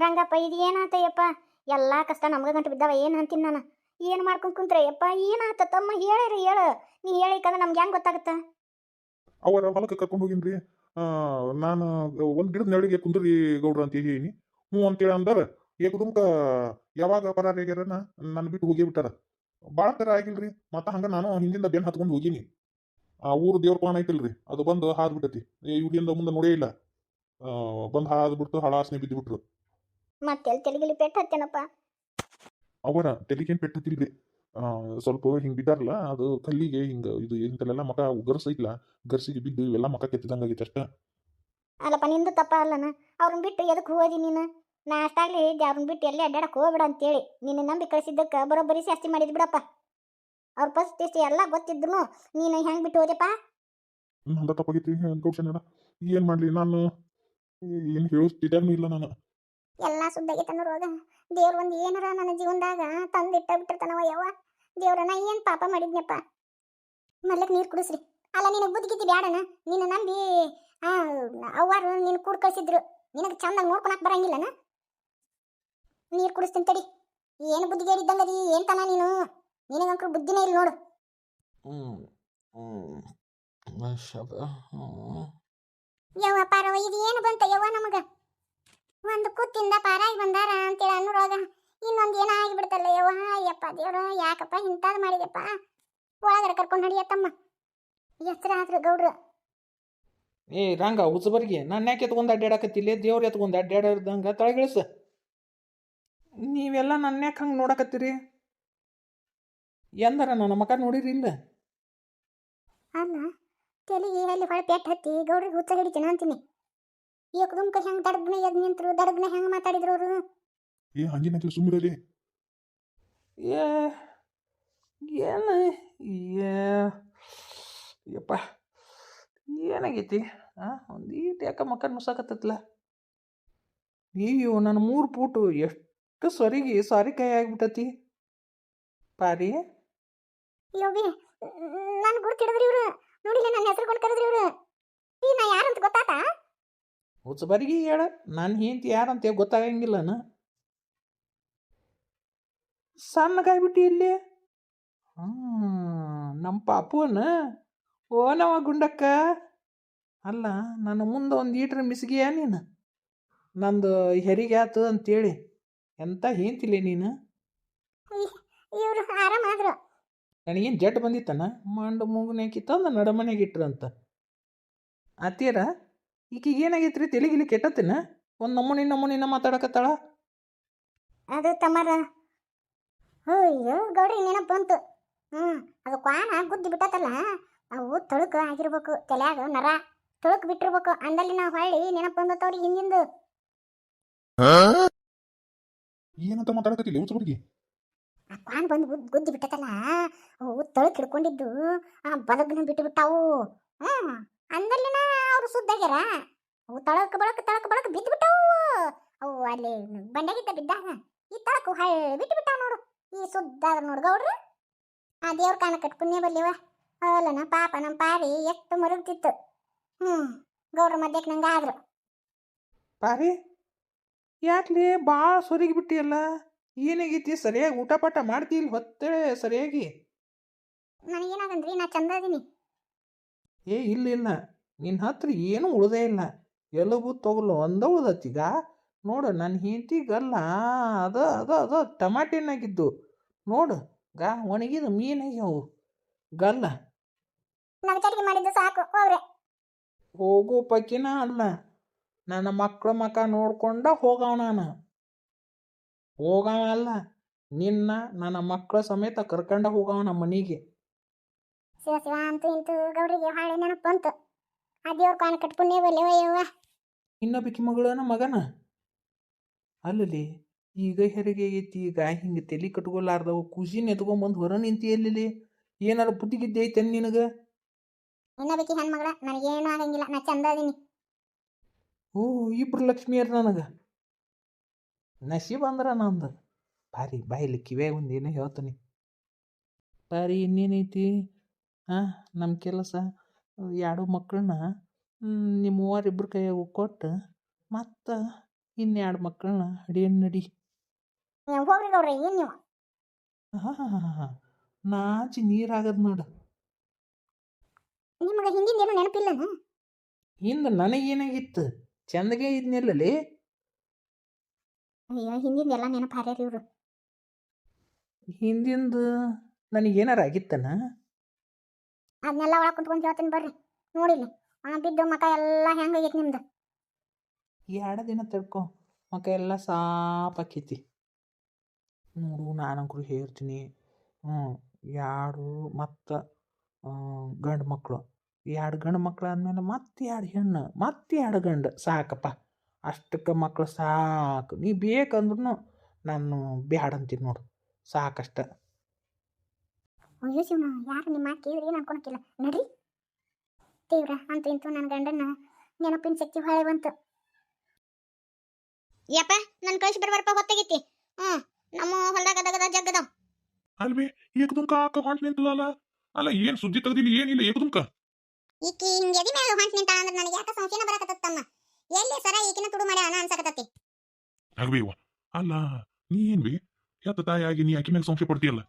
ರಂಗಪ್ಪ ಇದು ಏನಾತಯ್ಯಪ್ಪ? ಎಲ್ಲ ಕಷ್ಟ ನಮ್ಗೆ ಗಂಟು ಬಿದ್ದಾವ. ಏನು ಅಂತೀನಿ ನಾನು? ಏನು ಮಾಡ್ಕೊಂಡು ಕುಂತ್ರೆ ಯಪ್ಪ? ಏನಾತ ತಮ್ಮ? ಹೇಳಿರಿ ಹೇಳು. ನೀ ಹೇಳಿಕಂದ್ರೆ ನಮ್ಗೆ ಹೆಂಗೆ ಗೊತ್ತಾಗುತ್ತ? ಅವರ ಹೊಲಕ್ಕೆ ಕರ್ಕೊಂಡು ಹೋಗಿನ್ರಿ. ನಾನು ಒಂದು ಗಿಡದ ನೆರಳಿಗೆ ಕುಂದ್ರಿ ಗೌಡ್ರ ಅಂತ ಹೇಳೀನಿ. ಹ್ಞೂ ಅಂತೇಳಿ ಅಂದಾರ. ಏಕದುಮ್ಕ ಯಾವಾಗ ಪರಾರಿಯಾಗ್ಯಾರನ ನನ್ನ ಬಿಟ್ಟು ಹೋಗೇ ಬಿಟ್ಟಾರ. ಭಾಳ ತರ ಆಗಿಲ್ರಿ. ಮತ್ತೆ ಹಂಗ ನಾನು ಹಿಂದಿಂದ ಬೆನ್ನು ಹತ್ಕೊಂಡು ಹೋಗೀನಿ. ಆ ಊರು ದೇವ್ರ ಪಾನ ಐತಿಲ್ರಿ, ಅದು ಬಂದು ಹಾದ್ ಬಿಟ್ಟತಿ. ಇವ್ರಿಂದ ಮುಂದೆ ನೋಡೇ ಇಲ್ಲ. ಬಂದು ಹಾದ್ ಬಿಟ್ಟು ಹಳಾಸ್ನೆ ಬಿದ್ದು ಬಿಟ್ರು. ಮತ್ತೆ ತೆಲಿಗಿಲಿ ಪೆಟ್ಟು ಹತ್ತೇನಪ್ಪ? ಅವರ ತೆಲಿಗೇನ್ ಪೆಟ್ಟತಿಲ್ರಿ. ಸ್ವಲ್ಪ ಹಿಂಗ್ ಬಿದ್ದಾರಲ್ಲ, ಅದು ಕಲ್ಲಿಗೆ ಹಿಂಗ ಇದು ಇಂತಲೆಲ್ಲ ಮಕ ಗರ್ಸೈತ್ಲ, ಗರ್ಸಿಗೆ ಬಿದ್ದು ಇವೆಲ್ಲ ಮಕ ಕೆತ್ತಿದಂಗಾಗೈತೆ ಅಷ್ಟ. ಅಲ್ಲಪ್ಪ, ನಿಂದು ತಪ್ಪ ಅಲ್ಲನ? ಅವ್ರನ್ನ ಬಿಟ್ಟು ಎದಕ್ಕೆ ಹೋದಿ ನೀನು? ನಾ ಅಷ್ಟಾಗ್ಲಿ ಹೇಳಿದ್ದೆ ಅವ್ರನ್ನ ಬಿಟ್ಟು ಎಲ್ಲಿ ಅಡ್ಡಾಡಕ್ಕೆ ಹೋಗ್ಬೇಡ ಅಂತೇಳಿ. ನಿನ್ನ ನಂಬಿ ಕಳಿಸಿದ್ದಕ್ಕೆ ಬರೋಬ್ಬರಿ ಶಾಸ್ತಿ ಮಾಡಿದ್ ಬಿಡಪ್ಪ. ಅವ್ರ ಪರಿಸ್ಥಿತಿ ಎಲ್ಲ ಗೊತ್ತಿದ್ರು ನೀನು ಹೆಂಗೆ ಬಿಟ್ಟು ಹೋದೆಪ್ಪ? ನಂದ ತಪ್ಪಾಗೈತಿ ಗೌಡ್ಸನ. ಏನ್ ಮಾಡ್ಲಿ ನಾನು? ಏನ್ ಹೇಳೋಷ್ಟಿದ್ಯಾಗ್ನೂ ಇಲ್ಲ ನಾನು. ಎಲ್ಲ ಸುದ್ದಾಗೈತನ ರೋಗ. ದೇವ್ರ ಒಂದು ಏನಾರ ನನ್ನ ಜೀವನದಾಗ ತಂದಿಟ್ಟ ಬಿಟ್ಟಿರ್ತಾನವ ಯವ್ವ. ದೇವ್ರ ನಾ ಏನು ಪಾಪ ಮಾಡಿದ್ನಪ್ಪ? ಮೊದ್ಲಕ್ಕೆ ನೀರು ಕುಡಿಸ್ರಿ. ಅಲ್ಲ, ನಿನಗೆ ಬುದ್ಧಿಗಿದ್ದಿ ಬ್ಯಾಡನ? ನಿನ್ನ ನಂಬಿ ಅವ್ವಾರು ನೀನು ಕೂಡ ಕಳಿಸಿದ್ರು. ನಿನಗೆ ಚಂದಾಗ ನೋಡ್ಕೊಳಕ್ ಬರಂಗಿಲ್ಲನ? ನೀರು ಕುಡಿಸ್ತೀನಿ ತಡಿ. ಏನು ಬುದ್ಧಿಗೇಡಿದ್ದಂಗದಿ ಏನ್ ತನ ನೀನು? ನಿನಗಂಕರು ಬುದ್ಧಿನೇ ಇಲ್ಲ ನೋಡು. ಯವ್ವ ಪಾರವ, ಇದು ಏನು ಬಂತ ಯವ್ವ ನಮಗ? ಒಂದು ಕೂತಿಂದ ಪಾರಾಗಿ ಬಂದಾರ ಅಂತೇಳಿ ಅನ್ನೋವಾಗ ಇನ್ನೊಂದು ಏನೋ ಆಗಿಬಿಡ್ತಲ್ಲ ಯವ್ವ. ಅಯ್ಯಪ್ಪ ದೇವ್ರ, ಯಾಕಪ್ಪ ಇಂಥದ್ದು ಮಾಡಿದೆಪ್ಪ? ಒಳಗಡೆ ಕರ್ಕೊಂಡು ನಡಿಯತ್ತಮ್ಮ. ಹೆಸರಾದ್ರು ಗೌಡ್ರ. ಏ ರಂಗ ಉಸಬರ್ಗಿ, ನಾನು ಯಾಕೆ ಎತ್ಕೊಂಡು ಅಡ್ಡಾಡಕತ್ತಿಲ್ಲ? ದೇವ್ರು ಎತ್ಕೊಂಡು ಅಡ್ಡಾಡಿದಂಗೆ ತಳಗಿಳಿಸ. ನೀವೆಲ್ಲ ನನ್ನ ಯಾಕೆ ಹಂಗೆ ನೋಡಕತ್ತೀರಿ? ಎಂದಾರ ನನ್ನ ಮಕ ನೋಡಿರಿ ಇಲ್ಲ? ಅಲ್ಲ, ತೆಲಿಗೆ ಅಲ್ಲಿ ಹೊಳೆ ಪೆಟ್ಟು ಹತ್ತಿ ಗೌಡ್ರಿಗೆ ಹುಚ್ಚ ಹಿಡಿತೀನಿ ಅಂತೀನಿ. ಏಕದುಮ್ಕ ಹೆಂಗೆ ದಡಗ್ನೆ ಎದ್ ನಿಂತರು, ದಡಗ್ನೆ ಹೆಂಗೆ ಮಾತಾಡಿದ್ರು ಅವರು? ಹಂಗಿನ ಸುಮ್ಮಿರಲಿ. ಏ ಏನು ಯಪ್ಪ, ಏನಾಗೈತಿ? ಒಂದು ಈಟ್ ಯಾಕೆ ಮಕ್ಕ ನುಸಾಕತ್ತಲ್ಲ? ಅಯ್ಯೋ, ನನ್ನ 3 ಫೂಟು ಎಷ್ಟು ಸಾರಿಕಾಯಿ ಆಗ್ಬಿಟ್ಟತಿ ಪಾರಿ. ಯೋಗಿ, ನಾನು ಗುರ್ತಿಡಿದ್ರಿ ಇವ್ರು. ನೋಡಿಲ್ಲ ನನ್ನ ಹೆಸರು ಕೊಂಡು ಕರೆದ್ರಿ ಇವ್ರು. ಈ ನಾ ಯಾರಂತ ಗೊತ್ತಾತಾ? ಉಸಬರ್ಗಿ ಹೇಳ, ನಾನು ಹೆಂಡತಿ ಯಾರಂತ ಗೊತ್ತಾಗಂಗಿಲ್ಲನ? ಸಣ್ಣಗಾಗ್ಬಿಟ್ಟು ಇಲ್ಲಿ. ನಮ್ಮ ಪಾಪುವನ ಓನವ ಗುಂಡಕ್ಕ. ಅಲ್ಲ, ನನ್ನ ಮುಂದೆ ಒಂದು ಈಟ್ರ ಮಿಸ್ಗಿಯ ನೀನು? ನಂದು ಹೆರಿಗೆ ಆತು ಅಂತೇಳಿ ಎಂತ ಹೇಳ್ತಿಲ್ಲ ನೀನು? ಇವರು ಆರಾಮಾದ್ರು. ನನಗೇನು ಜಡ್ ಬಂದಿತ್ತನ? ಮಂಡು ಮೂಗನೇಕಿತ್ತಂದು ನಡಮನೆಗೆ ಇಟ್ರಂತ ಅತ್ತೀರ. ಈಕಿಗೆ ಏನಾಗೈತ್ರಿ? ತೆಲಿಗಿಲಿ ಕೆಟ್ಟತ್ತಿನ? ಒಂದು ನಮೂನಿನ ಮಾತಾಡಕತ್ತಾಳ. ಅದು ತಮ್ಮರ. ಅಯ್ಯೋ ಗೌಡ್ರಿ, ನೆನಪು ಬಂತು. ಅದು ಕ್ವಾನ ಗುದ್ದಿ ಬಿಟ್ಟತಲ್ಲ, ಅವು ತೊಳಕು ಆಗಿರ್ಬೇಕು. ತಲೆಯಾಗ ನರ ತೊಳಕು ಬಿಟ್ಟಿರ್ಬೇಕು. ಅಂದಲ್ಲಿ ನಾವು ಹೊಳ್ಳಿ ನೆನಪು ಬಂದತ್ತವ್ರಿಗೆ ಹಿಂದಿಂದು. ಏನಂತ ಮಾತಾಡಕತ್ತಿಲ್ಲ ಉಸಬರ್ಗಿ? ಆ ಕ್ವಾನ್ ಬಂದು ಗುದ್ದಿ ಬಿಟ್ಟತಲ್ಲ, ಅವು ತೊಳಕು ಹಿಡ್ಕೊಂಡಿದ್ದು ಬಲಗ್ನ ಬಿಟ್ಟು ಬಿಟ್ಟಾವು. ಅಂದಲ್ಲಿನ ಅವರು ಸುದ್ದಾಗ್ಯಾರ. ಅವು ತಳಕು ಬಳಕು ಬಿದ್ದು ಬಿಟ್ಟವು. ಅವು ಅಲ್ಲಿ ಬಂಡೆಗಿದ್ದ ಬಿದ್ದಾಗ ಈ ತಳಕು ಹಳ್ಳಿ ಬಿಟ್ಟು ಬಿಟ್ಟಾವ ನೋಡು. ಈ ಸುದ್ದಾದ ನೋಡು ಗೌಡ್ರು. ಆ ದೇವ್ರ ಕಾನ ಕಟ್ಕೊಂಡೇ ಬರ್ಲಿವ. ಅಲ್ಲನ ಪಾಪ ನಮ್ಮ ಪಾರಿ ಎಷ್ಟು ಮರುಗ್ತಿತ್ತು. ಗೌಡ್ರ ಮಧ್ಯಕ್ಕೆ ನಂಗೆ ಆದ್ರು. ಪಾರಿ ಯಾಕ್ಲಿ ಭಾಳ ಸೊರಿಗಿ ಬಿಟ್ಟಿಯಲ್ಲ? ಏನಾಗೈತಿ? ಸರಿಯಾಗಿ ಊಟ ಪಾಠ ಮಾಡ್ತಿಲ್ಲ ಹೊತ್ತೇಳೆ ಸರಿಯಾಗಿ? ನನಗೇನಾಗಂದ್ರಿ, ನಾ ಚಂದ ಅದೀನಿ. ಏ ಇಲ್ಲ, ನಿನ್ನ ಹತ್ರ ಏನೂ ಉಳ್ದೇ ಇಲ್ಲ. ಎಲುಬು ತೊಗಲು ಒಂದ ಉಳ್ದತ್ತೀಗ. ನೋಡು, ನನ್ನ ಹೆಂಡತಿಗಲ್ಲ ಅದ ಟಮಾಟೆನಾಗಿದ್ದು ನೋಡು. ಒಣಗಿದ ಮೀನಾಗ್ಯಾವು ಗಲ್ಲ. ನಾವು ಚಟಿಗೆ ಮಾಡಿದ್ದು ಸಾಕು ಹೋಗ್ರೆ. ಹೋಗೋ ಪಕ್ಕಿನ ಅಲ್ಲ, ನನ್ನ ಮಕ್ಕಳ ಮಕ ನೋಡ್ಕೊಂಡ ಹೋಗವ. ನಾನು ಹೋಗವ ಅಲ್ಲ, ನಿನ್ನ ನನ್ನ ಮಕ್ಕಳ ಸಮೇತ ಕರ್ಕೊಂಡ ಹೋಗವ ನಮ್ಮ ಮನೆಗೆ. ಶಿವ ಶಿವ ಅಂತೂ ಇಂತೂ ಗೌಡ್ರಿಗೆ ಹಾಳೆ ನೆನಪು ಬಂತು. ಆ ದೇವ್ರ ಕಾನ ಕಟ್ಕೊಂಡೇ ಬರ್ಲಿವ. ಇನ್ನೊಬ್ಬಕಿ ಮಗಳನ ಮಗನ ಅಲ್ಲಲ್ಲಿ. ಈಗ ಹೆರಿಗೆ ಆಗೈತಿ, ಈಗ ಹಿಂಗೆ ತಲೆ ಕಟ್ಕೊಲಾರ್ದವು ಖುಷಿನ ಎತ್ಕೊಂಡ್ಬಂದು ಹೊರ ನಿಂತಿ. ಎಲ್ಲಿ ಏನಾರ ಬುದ್ಧಿಗಿದ್ದೆ ಐತೆ ನಿನಗೆ? ಇನ್ನೊಬ್ಬಕಿ ಹೆಣ್ಮಗಳ, ನನಗೇನು ಆಗಂಗಿಲ್ಲ, ನಾ ಚಂದ ಅದೀನಿ. ಓ, ಇಬ್ರು ಲಕ್ಷ್ಮಿಯರ್ ನನಗೆ. ನಸೀಬ್ ಅಂದ್ರ ನಂದು. ಪಾರಿ ಬಾಯಿಲಿ ಕಿವ್ಯಾಗ ಒಂದು ಏನೋ ಹೇಳ್ತೀನಿ. ಪಾರಿ ಇನ್ನೇನೈತಿ? ನಮ್ಮ ಕೆಲಸ 2 ಮಕ್ಕಳನ್ನ ನಿಮ್ಮ 3 ಕೈಯಾಗ ಕೊಟ್ಟು ಮತ್ತು ಇನ್ನೆರಡು ಮಕ್ಕಳನ್ನ ಹಡಿಯನ್ ನಡಿ. ಹೋಗ್ರಿ ಗೌಡ್ರಿ ಏನ್ ನೀವು ಹಾ ನಾಚಿ ನೀರಾಗದ್ ನೋಡು. ನಿಮಗೆ ಹಿಂದಿನ ಏನು ನೆನಪಿಲ್ಲನ? ಹಿಂದೆ ನನಗೇನಾಗಿತ್ತು, ಚಂದಗೆ ಇದ್ನೆಲ್ಲೇ. ಅಯ್ಯೋ ಹಿಂದಿಂದ ಎಲ್ಲ ನೆನಪು ಹಾರ್ಯಾರ ಇವ್ರು. ಹಿಂದಿಂದು ನನಗೇನಾರ ಆಗಿತ್ತನ? ಅದನ್ನೆಲ್ಲ ಒಳಗೆ ಕುಂತ್ಕೊಂಡು ಹೇಳ್ತೀನಿ ಬರ್ರಿ. ನೋಡಿಲ್ಲ ಬಿದ್ದು ಮಕ ಎಲ್ಲ ಹೆಂಗಾಗೈತಿ ನಿಮ್ದು. ಎರಡು ದಿನ ತಡ್ಕೊ, ಮಕ್ಕ ಎಲ್ಲ ಸಾಪಾಕೈತಿ ನೋಡು. ನಾನಂಕರು ಹೇಳ್ತೀನಿ. ಎರಡು ಮತ್ತು ಗಂಡು ಮಕ್ಕಳು, ಎರಡು ಗಂಡು ಮಕ್ಳು ಆದಮೇಲೆ ಮತ್ತೆ ಎರಡು ಹೆಣ್ಣು, ಮತ್ತೆ ಎರಡು ಗಂಡು ಸಾಕಪ್ಪ. ಅಷ್ಟಕ್ಕೆ ಮಕ್ಕಳು ಸಾಕು. ನೀ ಬೇಕಂದ್ರೂ ನಾನು ಬ್ಯಾಡ ಅಂತೀನಿ ನೋಡು, ಸಾಕಷ್ಟ. ಅಯ್ಯೋ ಶಿವನ, ಯಾರು ನಿಮ್ಮ ಮಾತು ಕೇಳಿದ್ರೆ ಏನು ಅನ್ಕೊಳಕ್ಕಿಲ್ಲ ನಡ್ರಿ. ತೀವ್ರ ಅಂತೂ ಇಂತೂ ನನ್ನ ಗಂಡನ ನೆನಪಿನ ಶಕ್ತಿ ಹೊಳೆ ಬಂತು. ಯಪ್ಪ ನನ್ನ ಕಳಿಸಿ ಬರ್ಬಾರಪ್ಪ, ಗೊತ್ತಾಗೈತಿ. ನಮ್ಮ ಹೊಲ್ದಾಗ ದಗದ ಜಗ್ಗದಾವ್. ಅಲ್ವೇ ಏಕದುಮ್ಕ ಆಕ ಹೊಂಟ್ ನಿಂತಲ್ಲ. ಅಲ್ಲ ಏನ್ ಸುದ್ದಿ ತೆಗ್ದಿಲ್ಲ ಏನಿಲ್ಲ ಏಕದುಮ್ಕ. ಈಕಿ ಹಿಂಗೆ ಎದಿ ಮೇಲೆ ಹೊಂಟ್ ನಿಂತಾಳ ಅಂದ್ರೆ ನನಗೆ ಯಾಕೆ ಸಂಶಯನ ಬರಕತ್ತಮ್ಮ. ಎಲ್ಲಿ ಸರ ಈಕಿನ ತುಡು ಮಾಡಿ ಅಣ್ಣ ಅನ್ಸಕತ್ತತಿ. ಆಗ್ಬೇವ ಅಲ್ಲ ನೀ ಏನ್ವಿ ಯಾತ ತಾಯಾಗಿ ನೀ ಆಕಿ ಮೇಲೆ ಸಂಶಯ ಪಡ್ತೀಯಲ್ಲ.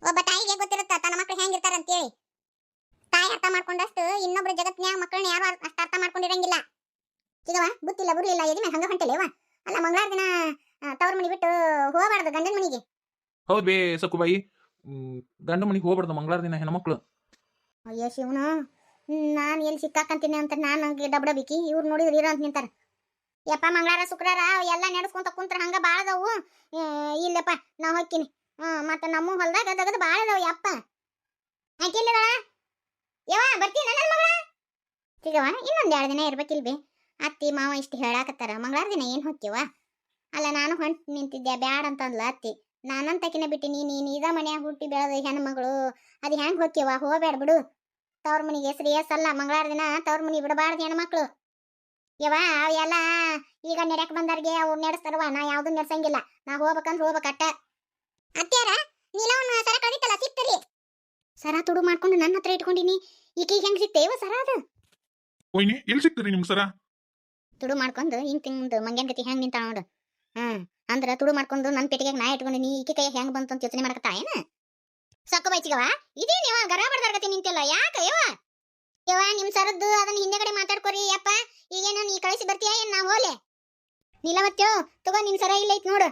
ಒಬ್ಬ ತಾಯಿಗೆ ಗೊತ್ತಿರುತ್ತ ತನ್ನ ಮಕ್ಳು ಹೆಂಗಿರ್ತಾರ ಅಂತೇಳಿ. ತಾಯಿ ಅರ್ಥ ಮಾಡ್ಕೊಂಡಷ್ಟು ಇನ್ನೊಬ್ರು ಜಗತ್ನ್ಯಾಗ ಮಕ್ಕಳನ್ನ ಯಾರು ಅಷ್ಟು ಅರ್ಥ ಮಾಡ್ಕೊಂಡಿರಂಗಿಲ್ಲ. ಈಗವ ಬುತ್ತಿಲ್ಲ ಬುರ್ಲಿಲ್ಲ ಎದಿ ಮೇಲೆ ಹಂಗ ಹೊಂಟಲೇವ. ಅಲ್ಲ ಮಂಗಳಾರ ದಿನ ತವ್ರ ಮನಿ ಬಿಟ್ಟು ಹೋಗಬಾರ್ದು ಗಂಡನ ಮನಿಗೆ. ಹೌದು ಬೇ ಸಕ್ಕುಬಾಯಿ, ಗಂಡ ಮನೆಗೆ ಹೋಗ್ಬಾರ್ದು ಮಂಗಳಾರ ದಿನ ಹೆಣ್ಮಕ್ಳು. ಅಯ್ಯೋ ಶಿವನು, ನಾನು ಎಲ್ಲಿ ಸಿಕ್ಕಾಕಂತೀನಿ ಅಂತ ನಾನು ಡಬ್ಡಬಿಕ್ಕಿ. ಇವ್ರು ನೋಡಿದ್ರೆ ಇರೋ ಅಂತ ನಿಂತಾರ. ಯಪ್ಪ ಮಂಗಳಾರ ಶುಕ್ರವಾರ ಎಲ್ಲ ನಡೆಸ್ಕೊಂತ ಕುಂತ್ರ ಹಂಗ ಬಾಳದವು. ಇಲ್ಲಪ್ಪ ನಾ ಹೋಗ್ತೀನಿ. ಮತ್ತೆ ನಮ್ಮ ಹೊಲ್ದಾಗ ದಗದ ಬಾಳದವು. ಯಪ್ಪ ಯಾಕಿಲ್ಲ ಯವ ಬರ್ತೀನಿ ನನ್ನ ಮಗಳ. ಸಿಗವ ಇನ್ನೊಂದು 2 ದಿನ ಇರ್ಬೇಕಿಲ್ಬಿ. ಅತ್ತಿ ಮಾವ ಇಷ್ಟು ಹೇಳಾಕತ್ತಾರ. ಮಂಗಳಾರ ದಿನ ಏನು ಹೋಗ್ತೀವ. ಅಲ್ಲ ನಾನು ಹೊಂಟು ನಿಂತಿದ್ದೆ ಬ್ಯಾಡ ಅಂತಂದ್ಲ ಅತ್ತಿ. ನಾನಂತಕಿನ ಬಿಟ್ಟಿನಿ. ನೀನು ಇದ ಮನ್ಯಾಗ ಹುಟ್ಟಿ ಬೆಳೆದ ಹೆಣ್ಮಗಳು, ಅದು ಹೆಂಗೆ ಹೋಗ್ತೀವ. ಹೋಗ್ಬೇಡ ಬಿಡು. ತವ್ರ ಮನಿಗೆ ಶ್ರೇಯಸ್ಸಲ್ಲ ಮಂಗಳಾರ ದಿನ ತವ್ರ ಮನಿ ಬಿಡಬಾರ್ದು ಹೆಣ್ಮಕ್ಳು. ಯವ ಅವೆಲ್ಲ ಈಗ ನೆಡ್ಯಾಕ ಬಂದಾರ್ಗೆ ಅವ್ರು ನಡೆಸ್ತಾರವ. ನಾ ಯಾವ್ದು ನಡೆಸಂಗಿಲ್ಲ. ನಾ ಹೋಗ್ಬೇಕಂದ್ರೆ ಹೋಗ್ಬೇಕಟ್ಟ. ಅತ್ಯಾರ ನೀಲವನ್ನ ಸರ ಕಳಿತಲ್ಲ ಸಿಕ್ತರಿ. ಸರ ತುಡು ಮಾಡ್ಕೊಂಡು ನನ್ನ ಹತ್ರ ಇಟ್ಕೊಂಡಿನಿ. ಈಕಿಗೆ ಹೆಂಗ್ ಸಿಕ್ತೇವ ಸರ ಅದು? ಓಯ್ನಿ ಎಲ್ಲಿ ಸಿಗ್ತೀರಿ ನಿಮ್ಗೆ ಸರ? ತುಡು ಮಾಡ್ಕೊಂಡು ಹಿಂಗ್ ತಿಂದು ಮಂಗ್ಯಾನ್ ಗತಿ ಹೆಂಗ್ ನಿಂತ ನೋಡು. ಅಂದ್ರ ತುಡು ಮಾಡ್ಕೊಂಡು ನನ್ನ ಪೆಟ್ಟಿಗೆ ನಾ ಇಟ್ಕೊಂಡಿನಿ. ಈಕೆ ಕೈ ಹೆಂಗ್ ಬಂತು ಅಂತ ಯೋಚನೆ ಮಾಡಕತ್ತಾ ಏನ? ಸಕ್ಕು ಬೈಚಿಗವ ಇದೇನ್ ಯವ ಗರ ಬಡ್ದಾರ್ಗತಿ ನಿಂತಿಲ್ಲ ಯಾಕ ಯವ? ಯವ ನಿಮ್ ಸರದ್ದು ಅದನ್ನ ಹಿಂದೆ ಕಡೆ ಮಾತಾಡ್ಕೊರಿ. ಯಪ್ಪ ಈಗೇನ ನೀ ಕಳಿಸಿ ಬರ್ತೀಯ ಏನ್ ನಾ ಹೋಲೆ? ನೀಲವತ್ಯೋ ತಗೋ ನಿನ್ ಸರ ಇಲ್ಲ ಐತ್ ನೋಡು.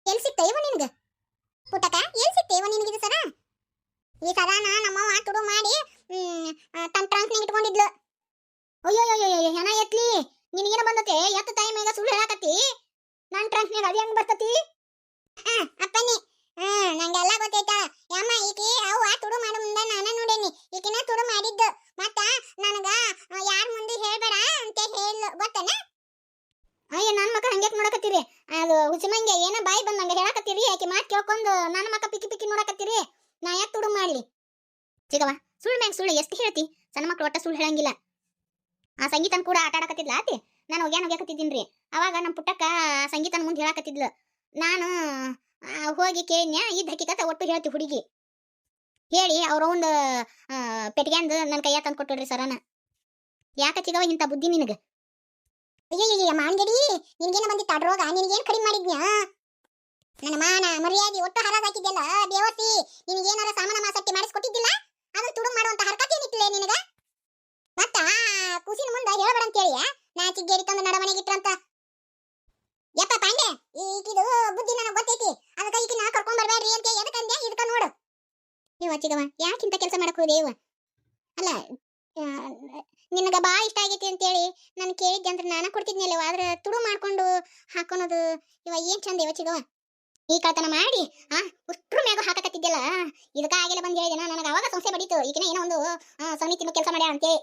ಎಲ್ಲಿ ಸಿಕ್ತ ಇವ ನಿನ್ಗ ಪುಟ್ಟಕ? ಎಲ್ಲಿ ಸಿಕ್ತ ಇವ ನಿನಗಿದು ಸರ? ಈ ಸರಾನ ನಮ್ಮವ್ವ ತುಡು ಮಾಡಿ ತನ್ನ ಟ್ರಂಕ್ನಾಗ ಇಟ್ಕೊಂಡಿದ್ಲು. ಅಯ್ಯೋ ಹೆಣ ಎತ್ಲಿ ನಿನಗೇನ ಬಂದತೆ? ಎತ್ತ ತಾಯಿ ಮೇಗ ಸುಳ್ಳು ಹೇಳಾಕತ್ತಿ. ನನ್ನ ಟ್ರಂಕ್ನಾಗ ಅದು ಹೆಂಗ್ ಬರ್ತತಿ? ಅಪ್ಪನಿ ನಂಗೆಲ್ಲ ಗೊತ್ತೈತ ಯಮ್ಮ. ಈಕಿ ಅವ್ವ ತುಡು ಮಾಡೋ ಮುಂದೆ ನಾನ ನೋಡೇನಿ. ಈಕಿನ ತುಡು ಮಾಡಿದ್ದು. ಮತ್ತ ನನಗ ಯಾರ ಮುಂದೆ ಹೇಳ್ಬೇಡ ಅಂತ ಹೇಳ ಗೊತ್ತನ? ಅಯ್ಯ ನನ್ನ ಮಕ್ಕ ಹಂಗ್ಯಾಕ್ ನೋಡಕತ್ತೀರಿ? ಅದು ಹುಸಿಮಂಗೆ ಏನ ಬಾಯಿ ಬಂದಂಗ ಹೇಳಕತ್ತೀರಿ. ಆಕಿ ಮಾತು ಕೇಳ್ಕೊಂಡು ನನ್ನ ಮಕ್ಕ ಪಿಕ್ಕಿ ಪಿಕ್ಕಿ ನೋಡಕತ್ತೀರಿ. ನಾ ಯಾಕೆ ತುಡು ಮಾಡ್ಲಿ? ಸಿಗವ ಸುಳ್ಳು ಮ್ಯಾಗ ಸುಳ್ಳು ಎಷ್ಟು ಹೇಳ್ತಿ? ಸಣ್ಣ ಮಕ್ಳು ಒಟ್ಟ ಸುಳ್ಳು ಹೇಳಂಗಿಲ್ಲ. ಆ ಸಂಗೀತನ ಕೂಡ ಆಟ ಆಡಕತ್ತಿದ್ಲ ಆತಿ. ನಾನು ಹೋಗ್ಯಾಕತ್ತಿದ್ದೀನ್ರಿ. ಅವಾಗ ನಮ್ಮ ಪುಟ್ಟಕ್ಕ ಸಂಗೀತನ ಮುಂದೆ ಹೇಳಕತ್ತಿದ್ಲು. ನಾನು ಹೋಗಿ ಕೇಳಿನ್ಯಾ ಇದ್ದ ಹಕ್ಕಿಕತ್ತ ಒಟ್ಟು ಹೇಳ್ತಿ ಹುಡುಗಿ. ಹೇಳಿ ಅವ್ರ ಒಂದು ಪೆಟ್ಗ್ಯಾಂದು ನನ್ನ ಕೈಯ ತಂದು ಕೊಟ್ಟೋಡ್ರಿ ಸರನ. ಯಾಕ ಚಿಗವ ಇಂಥ ಬುದ್ಧಿ ನಿನಗೆ? ಅಯ್ಯಯ್ಯ ಮಾಂಗಡಿ ನಿನ್ಗೇನ ಬಂದಿತ್ತು ಅಡ್ರೋಗ? ನಿನಗೇನು ಕಡಿಮೆ ಮಾಡಿದ್ನ್ಯಾ? ನನ್ನ ಮಾನ ಮರ್ಯಾದೆ ಒಟ್ಟು ಹರಾಜ್ ಹಾಕಿದ್ಯಲ್ಲ ದೇವತಿ. ನಿನಗೇನಾರ ಸಾಮಾನ ಮಾಸಟ್ಟಿ ಮಾಡಿಸ್ಕೊಟ್ಟಿದ್ದಿಲ್ಲ? ಅದನ್ನ ತುಡು ಮಾಡುವಂತ ಹರಕತೆ ಏನಿತ್ತಲೇ ನಿನಗ? ಮತ್ತ ಕೂಸಿನ ಮುಂದೆ ಹೇಳ್ಬೇಡ ಅಂತೇಳಿ ನಾ ಚಿಗ್ಗೇರಿ ತಂದು ನಡಮನೆಗಿಟ್ರಂತ. ಯಪ್ಪ ಪಾಂಡೆ ಈಕಿದು ಬುದ್ಧಿ ನನಗೆ ಗೊತ್ತೈತಿ. ಅದಕ್ಕೆ ಈಕಿನ ಕರ್ಕೊಂಡ್ ಬರ್ಬೇಡ್ರಿ ಅಂತ ಎದಕ್ಕಂದ್ಯಾ? ಇದಕ್ಕ ನೋಡು ಇವ ಚಿಗವ ಯಾಕಿಂತ ಕೆಲಸ ಮಾಡಕ್ ಹೋದೆ ಇವ? ಅಲ್ಲ ನಿನಗ ಬಾ ಇಷ್ಟ ಆಗೈತಿ ಅಂತೇಳಿ ನಾನು ಕೇಳಿದ್ದೆ ಅಂದ್ರೆ ನಾನ ಕೊಡ್ತಿದ್ನಲ್ಲ. ಆದ್ರೆ ತುಡು ಮಾಡ್ಕೊಂಡು ಹಾಕೊಳೋದು ಇವ ಏನ್ ಚಂದ ಇವ ಚಿಗವ. ಈ ಕಳ್ತನ ಮಾಡಿ ಉಷ್ಟ್ರ ಮ್ಯಾಗ ಹಾಕಕತ್ತಿದ್ದಲ್ಲ. ಇದಕ್ಕ ಆಗಿಲ್ಲ ಬಂದ್ ಹೇಳಿದೆ ನನಗೆ. ಅವಾಗ ಸಂಸ್ಥೆ ಬಡೀತು ಈಕಿನ ಏನೋ ಒಂದು ಸಮಿತಿನ ಕೆಲಸ ಮಾಡ್ಯಾಳ ಅಂತೇಳಿ.